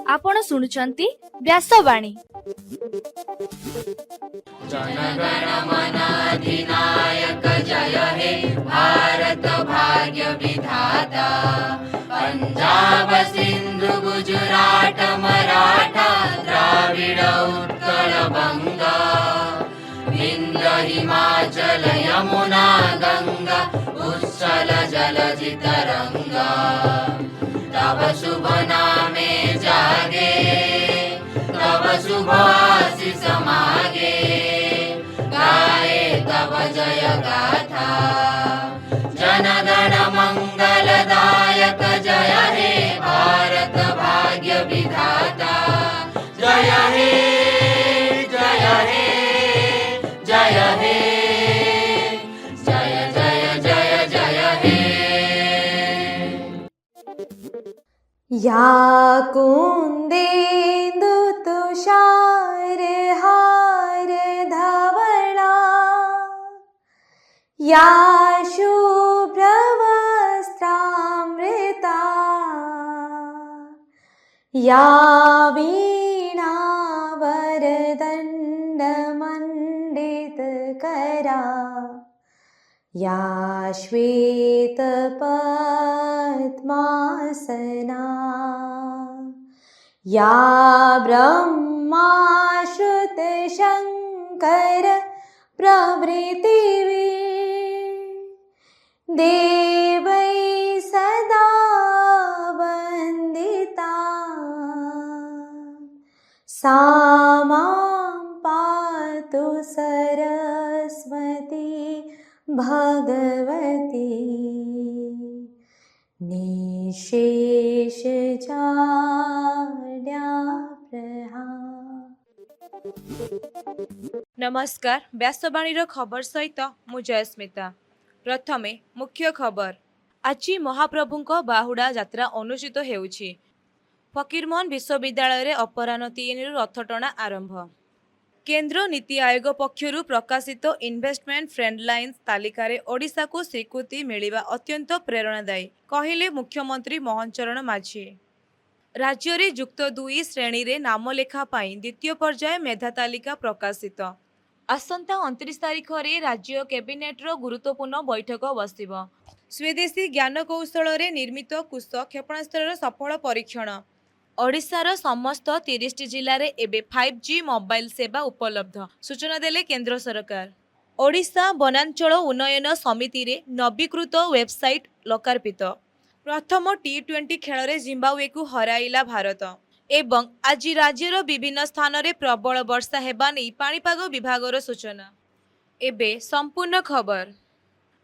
आपण शुणुचंती व्यासवाणी। जनगण मन अधिनायक जय हे भारत भाग्य विधाता। पंजाब सिंधु गुजरात मराठा द्राविड उत्कल बंगा। विंध्य हिमाचल यमुना गंगा उच्चल जलधि तरंगा। तव शुभ नामे जागे तव शुभ आशीष मागे। गाए तव जय गाथा जनगण मंगलदायक जय हे भारत भाग्य विधाता। जय हे जय हे जय हे जय जय जय जय हे। या कुंदेन्दु तुषार हार धवला। या शुभ्र वस्त्रामृता। या वीणा वरदण्ड मण्डित करा। या श्वेत पद्मासना। या ब्रह्माश्रुत शंकर प्रभृतिवी। देवै सदा वन्दिता। सा मां पातु सरस्वती भगवती। निशेष नमस्कार व्यासवाणी खबर सहित मु जयस्मिता। प्रथमे मुख्य खबर। आज महाप्रभु बाहुड़ा यात्रा अनुष्ठित हेउछि। फकीरमोहन विश्वविद्यालय रे अपराह्न 3 रु रथटଣା आरंभ। केंद्र नीति आयोग पक्षरु प्रकाशित इन्वेस्टमेंट फ्रेंड लाइन्स तालिकार ओडिशा को स्वीकृति मिलिबा अत्यंत प्रेरणादायी कहिले मुख्यमंत्री मोहन चरण माझी। राज्य रे युक्त 2 श्रेणी रे नाम लेखा पाई द्वितीय पर्याय मेधा तालिका प्रकाशित। आसंता 29 तारिख रे राज्य कैबिनेट रो गुरुत्वपूर्ण बैठक बसिबो। स्वदेशी ज्ञान कौशल रे निर्मित कुश क्षेपणास्त्र सफल परीक्षण। ओडिशार समस्त 30 जिले में एबे 5G मोबाइल सेवा उपलब्ध सूचना देले केंद्र सरकार। ओडिशा वनांचल उन्नयन समिति रे नवीकृत वेबसाइट लोकार्पित। प्रथम T20 खेल रे जिम्बाब्वे को हराइला भारत। एवं आज राज्यर विभिन्न स्थान रे प्रबल वर्षा हेबा नै पाणीपाग विभागर सूचना। एबे संपूर्ण खबर।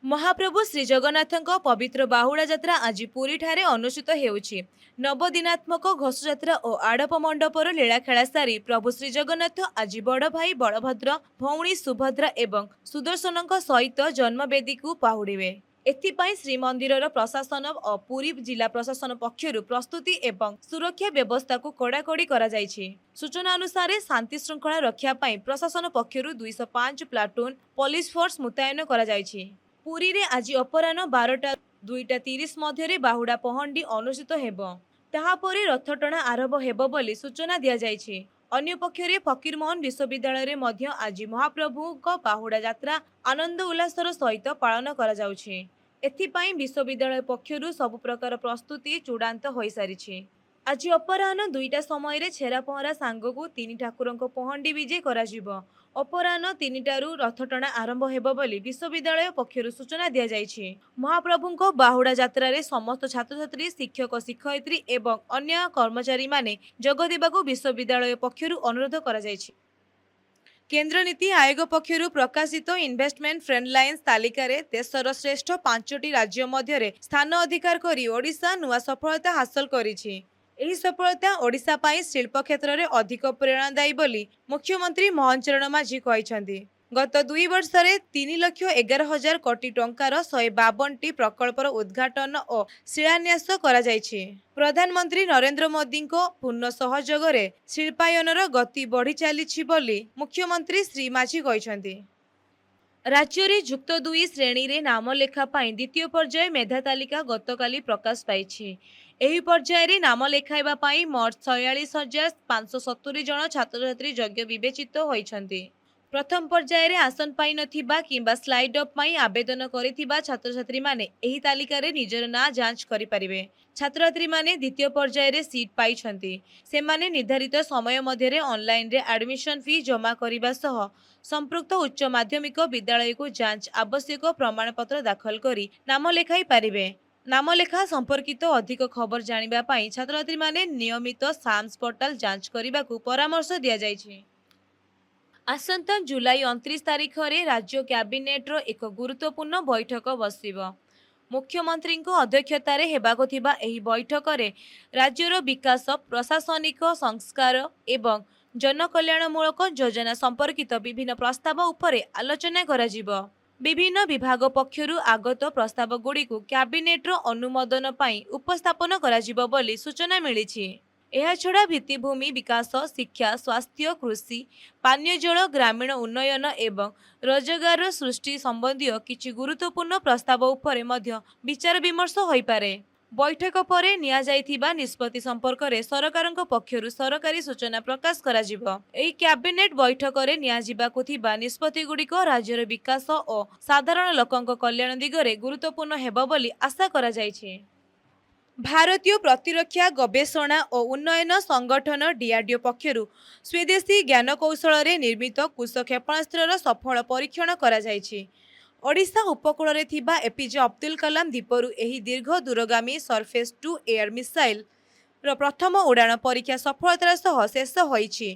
महाप्रभु श्री जगन्नाथଙ୍କ पवित्र बाहुड़ा यात्रा आज पुरी ठारे अनुष्ठित हेउछि। नवदिनात्मक घोषयात्रा और आड़प मंडपर लीला खेला सारी प्रभु श्री जगन्नाथ आज बड़ भाई बलभद्र भौणी सुभद्रा एवं सुदर्शनଙ୍କ सहित जन्मवेदी को पाहुड़िबे। एथिपाई श्रीमंदिर प्रशासन और पुरी जिला प्रशासन पक्षरु प्रस्तुति एवं सुरक्षा व्यवस्था को कड़ाकड़ी करा जायछि। सूचना अनुसार शांति श्रृंखला रक्षा पाई प्रशासन पक्षरु 205 प्लाटून पुलिस फोर्स मुतयन करा जायछि। पुरी रे आज अपराह्न 12:02:30 मध्य बाहुड़ा पहंडी अनुष्ठित हेबो। ताहापरे रथटଣା आरंभ हेबो बोली सूचना दिया जायछि। अन्य पक्षरे फकीरमोहन विश्वविद्यालय रे मध्य आज महाप्रभुଙ୍କ बाहुड़ा यात्रा आनंद उल्लासर सहित पालन करा जाउछि। एथिपाई विश्वविद्यालय पक्षरु सब प्रकार प्रस्तुति चूड़ांत होई सारिछि। आज अपराह्न 2टा समय रे छेरा पहरा सांगको 3 ठाकुरଙ୍କ पहंडी विजे करा जिवो। अपराह्न 3टारू रथटଣା आरंभ हेबो बोली विश्वविद्यालय पक्षरु सूचना दिया जायछि। महाप्रभुଙ୍କ बाहुड़ा यात्रा रे समस्त छात्र छात्री शिक्षक शिक्षयित्री एवं अन्य कर्मचारी माने जोग देबाको विश्वविद्यालय पक्षरु अनुरोध करा जायछि। केंद्र नीति आयोग पक्षरु प्रकाशित इन्वेस्टमेंट फ्रेंड लाइन्स तालिका रे देशर श्रेष्ठ 5टी राज्य मध्य स्थान अधिकार करी ओडिशा नुआ सफलता हासिल करिछि। एही सफलता ओडिशा पाई शिल्प क्षेत्र में अधिक प्रेरणादायी बोली मुख्यमंत्री मोहन चरण माझी कहिसंती। गत 2 वर्ष में 3,11,000 कोटी टंकार 152टी प्रकल्पर उद्घाटन और शिलान्यास करा जायछि। प्रधानमंत्री नरेंद्र मोदी को पूर्ण सहयोग रे शिल्पायनर गति बढ़ी चलीछि बोली मुख्यमंत्री श्री माझी कहिसंती। ରାଜ୍ୟରେ ଯୁକ୍ତ 2 ଶ୍ରେଣୀରେ ନାମ ଲେଖା ପାଇଁ ଦ୍ୱିତୀୟ ପର୍ଯ୍ୟାୟ ମେଧା ତାଲିକା ଗତକାଲି ପ୍ରକାଶ ପାଇଛି। ଏହି ପର୍ଯ୍ୟାୟରେ ନାମ ଲେଖାଇବା ପାଇଁ ମୋଟ 46,570 ଜଣ ଛାତ୍ରଛାତ୍ରୀ ଯୋଗ୍ୟ ବିବେଚିତ ହୋଇଛନ୍ତି। ପ୍ରଥମ ପର୍ଯ୍ୟାୟରେ ଆସନ ପାଇନଥିବା କିମ୍ବା ସ୍ଲାଇଡ୍ ଅଫ୍ ପାଇଁ ଆବେଦନ କରିଥିବା ଛାତ୍ରଛାତ୍ରୀମାନେ ଏହି ତାଲିକାରେ ନିଜର ନାଁ ଯାଞ୍ଚ କରିପାରିବେ। ଛାତ୍ରଛାତ୍ରୀମାନେ ଦ୍ୱିତୀୟ ପର୍ଯ୍ୟାୟରେ ସିଟ୍ ପାଇଛନ୍ତି ସେମାନେ ନିର୍ଦ୍ଧାରିତ ସମୟ ମଧ୍ୟରେ ଅନଲାଇନରେ ଆଡମିସନ ଫି ଜମା କରିବା ସହ ସମ୍ପୃକ୍ତ ଉଚ୍ଚ ମାଧ୍ୟମିକ ବିଦ୍ୟାଳୟକୁ ଯାଞ୍ଚ ଆବଶ୍ୟକ ପ୍ରମାଣପତ୍ର ଦାଖଲ କରି ନାମ ଲେଖାଇ ପାରିବେ। ନାମଲେଖା ସମ୍ପର୍କିତ ଅଧିକ ଖବର ଜାଣିବା ପାଇଁ ଛାତ୍ରଛାତ୍ରୀମାନେ ନିୟମିତ ସାମ୍ସ ପୋର୍ଟାଲ ଯାଞ୍ଚ କରିବାକୁ ପରାମର୍ଶ ଦିଆଯାଇଛି। ଆସନ୍ତା ଜୁଲାଇ 29 ତାରିଖରେ ରାଜ୍ୟ କ୍ୟାବିନେଟ୍ର ଏକ ଗୁରୁତ୍ୱପୂର୍ଣ୍ଣ ବୈଠକ ବସିବ। ମୁଖ୍ୟମନ୍ତ୍ରୀଙ୍କ ଅଧ୍ୟକ୍ଷତାରେ ହେବାକୁ ଥିବା ଏହି ବୈଠକରେ ରାଜ୍ୟର ବିକାଶ, ପ୍ରଶାସନିକ ସଂସ୍କାର ଏବଂ ଜନକଲ୍ୟାଣମୂଳକ ଯୋଜନା ସମ୍ପର୍କିତ ବିଭିନ୍ନ ପ୍ରସ୍ତାବ ଉପରେ ଆଲୋଚନା କରାଯିବ। ବିଭିନ୍ନ ବିଭାଗ ପକ୍ଷରୁ ଆଗତ ପ୍ରସ୍ତାବଗୁଡ଼ିକୁ କ୍ୟାବିନେଟ୍ର ଅନୁମୋଦନ ପାଇଁ ଉପସ୍ଥାପନ କରାଯିବ ବୋଲି ସୂଚନା ମିଳିଛି। ଏହାଛଡ଼ା ଭିତ୍ତିଭୂମି ବିକାଶ, ଶିକ୍ଷା, ସ୍ୱାସ୍ଥ୍ୟ, କୃଷି, ପାନୀୟ ଜଳ, ଗ୍ରାମୀଣ ଉନ୍ନୟନ ଏବଂ ରୋଜଗାର ସୃଷ୍ଟି ସମ୍ବନ୍ଧୀୟ କିଛି ଗୁରୁତ୍ୱପୂର୍ଣ୍ଣ ପ୍ରସ୍ତାବ ଉପରେ ମଧ୍ୟ ବିଚାର ବିମର୍ଶ ହୋଇପାରେ। ବୈଠକ ପରେ ନିଆଯାଇଥିବା ନିଷ୍ପତ୍ତି ସମ୍ପର୍କରେ ସରକାରଙ୍କ ପକ୍ଷରୁ ସରକାରୀ ସୂଚନା ପ୍ରକାଶ କରାଯିବ। ଏହି କ୍ୟାବିନେଟ୍ ବୈଠକରେ ନିଆଯିବାକୁ ଥିବା ନିଷ୍ପତ୍ତିଗୁଡ଼ିକ ରାଜ୍ୟର ବିକାଶ ଓ ସାଧାରଣ ଲୋକଙ୍କ କଲ୍ୟାଣ ଦିଗରେ ଗୁରୁତ୍ୱପୂର୍ଣ୍ଣ ହେବ ବୋଲି ଆଶା କରାଯାଇଛି। ଭାରତୀୟ ପ୍ରତିରକ୍ଷା ଗବେଷଣା ଓ ଉନ୍ନୟନ ସଂଗଠନ ଡିଆର୍ଡିଓ ପକ୍ଷରୁ ସ୍ୱଦେଶୀ ଜ୍ଞାନକୌଶଳରେ ନିର୍ମିତ କୁଶ କ୍ଷେପଣାସ୍ତ୍ରର ସଫଳ ପରୀକ୍ଷଣ କରାଯାଇଛି। ଓଡ଼ିଶା ଉପକୂଳରେ ଥିବା ଏପିଜେ ଅବଦୁଲ କଲାମ ଦ୍ୱୀପରୁ ଏହି ଦୀର୍ଘ ଦୂରଗାମୀ ସର୍ଫେସ୍ ଟୁ ଏୟାର ମିସାଇଲର ପ୍ରଥମ ଉଡ଼ାଣ ପରୀକ୍ଷା ସଫଳତାର ସହ ଶେଷ ହୋଇଛି।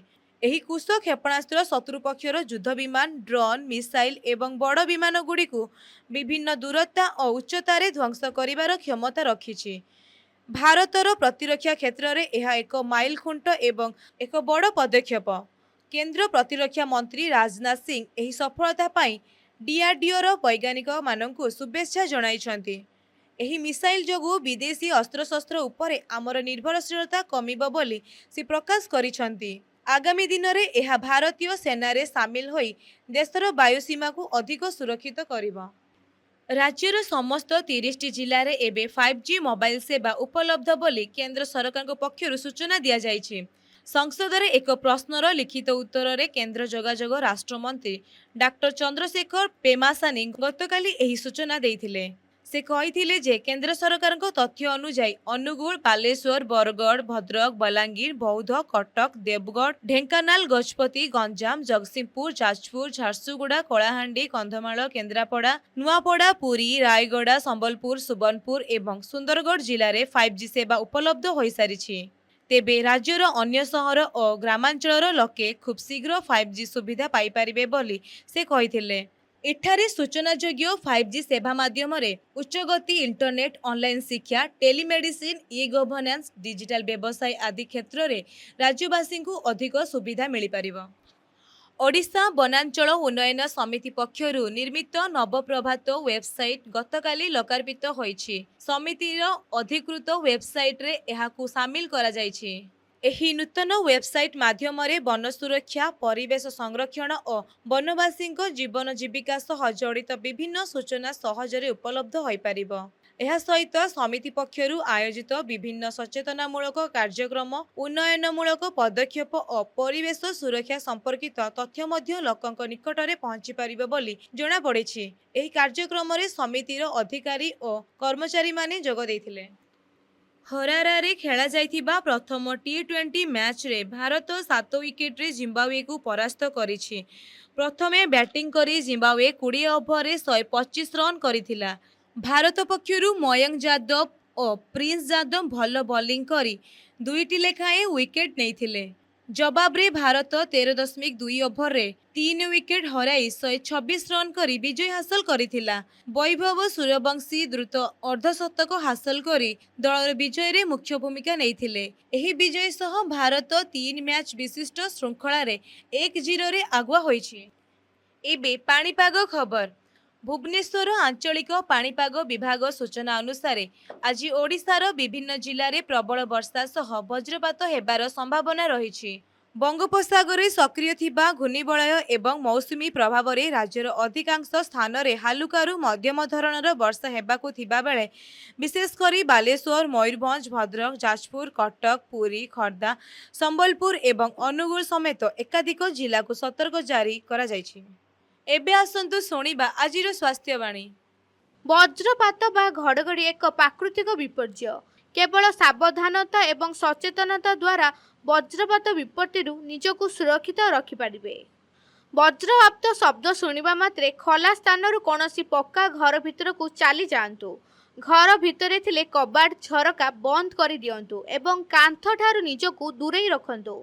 ଏହି କୁଶ କ୍ଷେପଣାସ୍ତ୍ର ଶତ୍ରୁ ପକ୍ଷର ଯୁଦ୍ଧ ବିମାନ, ଡ୍ରୋନ୍, ମିସାଇଲ ଏବଂ ବଡ଼ ବିମାନଗୁଡ଼ିକୁ ବିଭିନ୍ନ ଦୂରତା ଓ ଉଚ୍ଚତାରେ ଧ୍ୱଂସ କରିବାର କ୍ଷମତା ରଖିଛି। ଭାରତର ପ୍ରତିରକ୍ଷା କ୍ଷେତ୍ରରେ ଏହା ଏକ ମାଇଲଖୁଣ୍ଟ ଏବଂ ଏକ ବଡ଼ ପଦକ୍ଷେପ। କେନ୍ଦ୍ର ପ୍ରତିରକ୍ଷା ମନ୍ତ୍ରୀ ରାଜନାଥ ସିଂ ଏହି ସଫଳତା ପାଇଁ ଡିଆର୍ଡିଓର ବୈଜ୍ଞାନିକମାନଙ୍କୁ ଶୁଭେଚ୍ଛା ଜଣାଇଛନ୍ତି। ଏହି ମିସାଇଲ ଯୋଗୁଁ ବିଦେଶୀ ଅସ୍ତ୍ରଶସ୍ତ୍ର ଉପରେ ଆମର ନିର୍ଭରଶୀଳତା କମିବ ବୋଲି ସେ ପ୍ରକାଶ କରିଛନ୍ତି। ଆଗାମୀ ଦିନରେ ଏହା ଭାରତୀୟ ସେନାରେ ସାମିଲ ହୋଇ ଦେଶର ବାୟୁସୀମାକୁ ଅଧିକ ସୁରକ୍ଷିତ କରିବ। ରାଜ୍ୟର ସମସ୍ତ 30ଟି ଜିଲ୍ଲାରେ ଏବେ 5G ମୋବାଇଲ ସେବା ଉପଲବ୍ଧ ବୋଲି କେନ୍ଦ୍ର ସରକାରଙ୍କ ପକ୍ଷରୁ ସୂଚନା ଦିଆଯାଇଛି। ସଂସଦରେ ଏକ ପ୍ରଶ୍ନର ଲିଖିତ ଉତ୍ତରରେ କେନ୍ଦ୍ର ଯୋଗାଯୋଗ ରାଷ୍ଟ୍ରମନ୍ତ୍ରୀ ଡାକ୍ତର ଚନ୍ଦ୍ରଶେଖର ପେମାସାନି ଗତକାଲି ଏହି ସୂଚନା ଦେଇଥିଲେ। ସେ କହିଥିଲେ ଯେ କେନ୍ଦ୍ର ସରକାରଙ୍କ ତଥ୍ୟ ଅନୁଯାୟୀ ଅନୁଗୁଳ, ବାଲେଶ୍ୱର, ବରଗଡ଼, ଭଦ୍ରକ, ବଲାଙ୍ଗୀର, ବୌଦ୍ଧ, କଟକ, ଦେବଗଡ଼, ଢେଙ୍କାନାଳ, ଗଜପତି, ଗଞ୍ଜାମ, ଜଗତସିଂହପୁର, ଯାଜପୁର, ଝାରସୁଗୁଡ଼ା, କଳାହାଣ୍ଡି, କନ୍ଧମାଳ, କେନ୍ଦ୍ରାପଡ଼ା, ନୂଆପଡ଼ା, ପୁରୀ, ରାୟଗଡ଼ା, ସମ୍ବଲପୁର, ସୁବର୍ଣ୍ଣପୁର ଏବଂ ସୁନ୍ଦରଗଡ଼ ଜିଲ୍ଲାରେ 5G ସେବା ଉପଲବ୍ଧ ହୋଇସାରିଛି। ତେବେ ରାଜ୍ୟର ଅନ୍ୟ ସହର ଓ ଗ୍ରାମାଞ୍ଚଳର ଲୋକେ ଖୁବ୍ ଶୀଘ୍ର 5G ସୁବିଧା ପାଇପାରିବେ ବୋଲି ସେ କହିଥିଲେ। ଏଠାରେ ସୂଚନାଯୋଗ୍ୟ 5G ସେବା ମାଧ୍ୟମରେ ଉଚ୍ଚଗତି ଇଣ୍ଟରନେଟ୍, ଅନଲାଇନ୍ ଶିକ୍ଷା, ଟେଲିମେଡିସିନ୍, ଇ-ଗଭର୍ଣ୍ଣାନ୍ସ, ଡିଜିଟାଲ ବ୍ୟବସାୟ ଆଦି କ୍ଷେତ୍ରରେ ରାଜ୍ୟବାସୀଙ୍କୁ ଅଧିକ ସୁବିଧା ମିଳିପାରିବ। ଓଡ଼ିଶା ବନାଞ୍ଚଳ ଉନ୍ନୟନ ସମିତି ପକ୍ଷରୁ ନିର୍ମିତ ନବପ୍ରଭାତ ୱେବସାଇଟ୍ ଗତକାଲି ଲୋକାର୍ପିତ ହୋଇଛି। ସମିତିର ଅଧିକୃତ ୱେବସାଇଟ୍ରେ ଏହାକୁ ସାମିଲ କରାଯାଇଛି। ଏହି ନୂତନ ୱେବସାଇଟ୍ ମାଧ୍ୟମରେ ବନ ସୁରକ୍ଷା, ପରିବେଶ ସଂରକ୍ଷଣ ଓ ବନବାସୀଙ୍କ ଜୀବନ ଜୀବିକା ସହ ଜଡ଼ିତ ବିଭିନ୍ନ ସୂଚନା ସହଜରେ ଉପଲବ୍ଧ ହୋଇପାରିବ। ଏହା ସହିତ ସମିତି ପକ୍ଷରୁ ଆୟୋଜିତ ବିଭିନ୍ନ ସଚେତନାମୂଳକ କାର୍ଯ୍ୟକ୍ରମ, ଉନ୍ନୟନମୂଳକ ପଦକ୍ଷେପ ଓ ପରିବେଶ ସୁରକ୍ଷା ସମ୍ପର୍କିତ ତଥ୍ୟ ମଧ୍ୟ ଲୋକଙ୍କ ନିକଟରେ ପହଞ୍ଚିପାରିବ ବୋଲି ଜଣାପଡ଼ିଛି। ଏହି କାର୍ଯ୍ୟକ୍ରମରେ ସମିତିର ଅଧିକାରୀ ଓ କର୍ମଚାରୀମାନେ ଯୋଗ ଦେଇଥିଲେ। ହରାରାରେ ଖେଳାଯାଇଥିବା ପ୍ରଥମ ଟି20 ମ୍ୟାଚ୍ରେ ଭାରତ 7 ୱିକେଟରେ ଜିମ୍ବାୱେକୁ ପରାସ୍ତ କରିଛି। ପ୍ରଥମେ ବ୍ୟାଟିଂ କରି ଜିମ୍ବାୱେ 20 ଓଭରରେ 125 ରନ୍ କରିଥିଲା। ଭାରତ ପକ୍ଷରୁ ମୟଙ୍କ ଯାଦବ ଓ ପ୍ରିନ୍ସ ଯାଦବ ଭଲ ବୋଲିଂ କରି 2ଟି ଲେଖାଏଁ ୱିକେଟ୍ ନେଇଥିଲେ। ଜବାବରେ ଭାରତ 13.2 ଓଭରରେ 3 ୱିକେଟ୍ ହରାଇ 126 ରନ୍ କରି ବିଜୟ ହାସଲ କରିଥିଲା। ବୈଭବ ସୂର୍ଯ୍ୟବଂଶୀ ଦ୍ରୁତ ଅର୍ଦ୍ଧଶତକ ହାସଲ କରି ଦଳର ବିଜୟରେ ମୁଖ୍ୟ ଭୂମିକା ନେଇଥିଲେ। ଏହି ବିଜୟ ସହ ଭାରତ 3 ମ୍ୟାଚ୍ ବିଶିଷ୍ଟ ଶୃଙ୍ଖଳାରେ 1-0ରେ ଆଗୁଆ ହୋଇଛି। ଏବେ ପାଣିପାଗ ଖବର। ଭୁବନେଶ୍ୱର ଆଞ୍ଚଳିକ ପାଣିପାଗ ବିଭାଗ ସୂଚନା ଅନୁସାରେ ଆଜି ଓଡ଼ିଶାର ବିଭିନ୍ନ ଜିଲ୍ଲାରେ ପ୍ରବଳ ବର୍ଷା ସହ ବଜ୍ରପାତ ହେବାର ସମ୍ଭାବନା ରହିଛି। ବଙ୍ଗୋପସାଗରରେ ସକ୍ରିୟ ଥିବା ଘୂର୍ଣ୍ଣିବଳୟ ଏବଂ ମୌସୁମୀ ପ୍ରଭାବରେ ରାଜ୍ୟର ଅଧିକାଂଶ ସ୍ଥାନରେ ହାଲୁକାରୁ ମଧ୍ୟମ ଧରଣର ବର୍ଷା ହେବାକୁ ଥିବାବେଳେ ବିଶେଷ କରି ବାଲେଶ୍ୱର, ମୟୂରଭଞ୍ଜ, ଭଦ୍ରକ, ଯାଜପୁର, କଟକ, ପୁରୀ, ଖୋର୍ଦ୍ଧା, ସମ୍ବଲପୁର ଏବଂ ଅନୁଗୁଳ ସମେତ ଏକାଧିକ ଜିଲ୍ଲାକୁ ସତର୍କ ଜାରି କରାଯାଇଛି। ଏବେ ଆସନ୍ତୁ ଶୁଣିବା ଆଜିର ସ୍ୱାସ୍ଥ୍ୟବାଣୀ। ବଜ୍ରପାତ ବା ଘଡ଼ଘଡ଼ି ଏକ ପ୍ରାକୃତିକ ବିପର୍ଯ୍ୟୟ। କେବଳ ସାବଧାନତା ଏବଂ ସଚେତନତା ଦ୍ୱାରା ବଜ୍ରପାତ ବିପତ୍ତିରୁ ନିଜକୁ ସୁରକ୍ଷିତ ରଖିପାରିବେ। ବଜ୍ରପାତ ଶବ୍ଦ ଶୁଣିବା ମାତ୍ରେ ଖୋଲା ସ୍ଥାନରୁ କୌଣସି ପକ୍କା ଘର ଭିତରକୁ ଚାଲି ଯାଆନ୍ତୁ। ଘର ଭିତରେ ଥିଲେ କବାଟ, ଝରକା ବନ୍ଦ କରିଦିଅନ୍ତୁ ଏବଂ କାନ୍ଥଠାରୁ ନିଜକୁ ଦୂରେଇ ରଖନ୍ତୁ।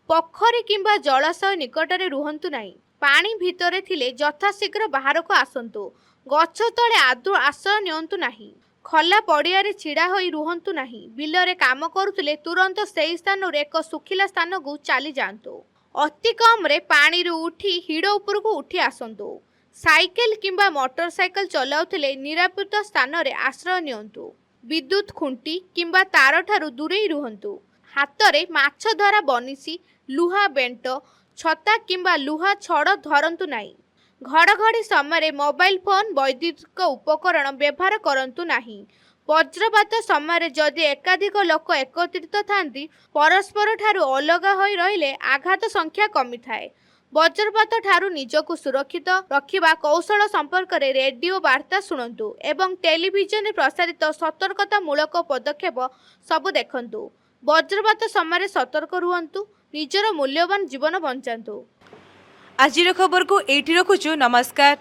ପୋଖରୀ କିମ୍ବା ଜଳାଶୟ ନିକଟରେ ରୁହନ୍ତୁ ନାହିଁ। ପାଣି ଭିତରେ ଥିଲେ ଯଥାଶୀଘ୍ର ବାହାରକୁ ଆସନ୍ତୁ। ଗଛ ତଳେ ଆଦୌ ଆଶ୍ରୟ ନିଅନ୍ତୁ ନାହିଁ। ଖୋଲା ପଡ଼ିଆରେ ଛିଡ଼ା ହୋଇ ରୁହନ୍ତୁ ନାହିଁ। ବିଲରେ କାମ କରୁଥିଲେ ତୁରନ୍ତ ସେହି ସ୍ଥାନରୁ ଏକ ଶୁଖିଲା ସ୍ଥାନକୁ ଚାଲି ଯାଆନ୍ତୁ। ଅତି କମ୍ରେ ପାଣିରୁ ଉଠି ହିଡ଼ ଉପରକୁ ଉଠି ଆସନ୍ତୁ। ସାଇକେଲ କିମ୍ବା ମୋଟର ସାଇକେଲ ଚଲାଉଥିଲେ ନିରାପଦ ସ୍ଥାନରେ ଆଶ୍ରୟ ନିଅନ୍ତୁ। ବିଦ୍ୟୁତ ଖୁଣ୍ଟି କିମ୍ବା ତାରଠାରୁ ଦୂରେଇ ରୁହନ୍ତୁ। ହାତରେ ମାଛ ଧରା ବନିଶୀ, ଲୁହା ବେଣ୍ଟ, ଛତା କିମ୍ବା ଲୁହା ଛଡ଼ ଧରନ୍ତୁ ନାହିଁ। ଘଡ଼ଘଡ଼ି ସମୟରେ ମୋବାଇଲ ଫୋନ, ବୈଦ୍ୟୁତିକ ଉପକରଣ ବ୍ୟବହାର କରନ୍ତୁ ନାହିଁ। ବଜ୍ରପାତ ସମୟରେ ଯଦି ଏକାଧିକ ଲୋକ ଏକତ୍ରିତ ଥାନ୍ତି, ପରସ୍ପରଠାରୁ ଅଲଗା ହୋଇ ରହିଲେ ଆଘାତ ସଂଖ୍ୟା କମିଥାଏ। ବଜ୍ରପାତ ଠାରୁ ନିଜକୁ ସୁରକ୍ଷିତ ରଖିବା କୌଶଳ ସମ୍ପର୍କରେ ରେଡିଓ ବାର୍ତ୍ତା ଶୁଣନ୍ତୁ ଏବଂ ଟେଲିଭିଜନରେ ପ୍ରସାରିତ ସତର୍କତାମୂଳକ ପଦକ୍ଷେପ ସବୁ ଦେଖନ୍ତୁ। ବଜ୍ରପାତ ସମୟରେ ସତର୍କ ରୁହନ୍ତୁ। ନିଜର ମୂଲ୍ୟବାନ ଜୀବନ ବଞ୍ଚାନ୍ତୁ। ଆଜିର ଖବରକୁ ଏଇଠି ରଖୁଛୁ। ନମସ୍କାର।